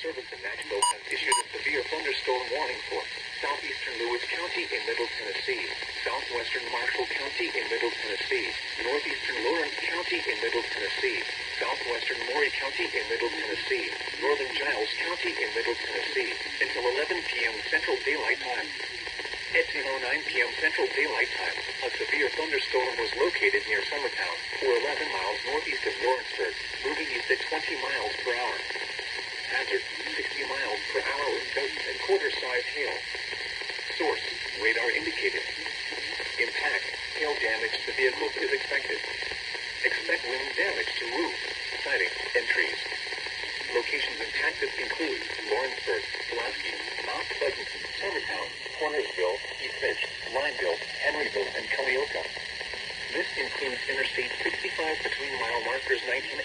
Service in Nashville has issued a severe thunderstorm warning for southeastern Lewis County in Middle Tennessee, southwestern Marshall County in Middle Tennessee, northeastern Lawrence County in Middle Tennessee, southwestern Maury County in Middle Tennessee, northern Giles County in Middle Tennessee, until 11 p.m. Central Daylight Time. At 10:09 p.m. Central Daylight Time, a severe thunderstorm was located near Summertown, or 11 miles northeast of Lawrenceburg, moving east at 20 miles per hour. Hazard, 60 miles per hour with gust and quarter-size hail. Source, radar indicated. Impact, hail damage to vehicles is expected. Expect wind damage to roof, siding, and trees. Locations impacted include Lawrenceburg, Pulaski, Mount Pleasant, Summertown, Cornersville, East Ridge, Lineville, Henryville, and Culleoka. This includes Interstate 65 between mile markers 19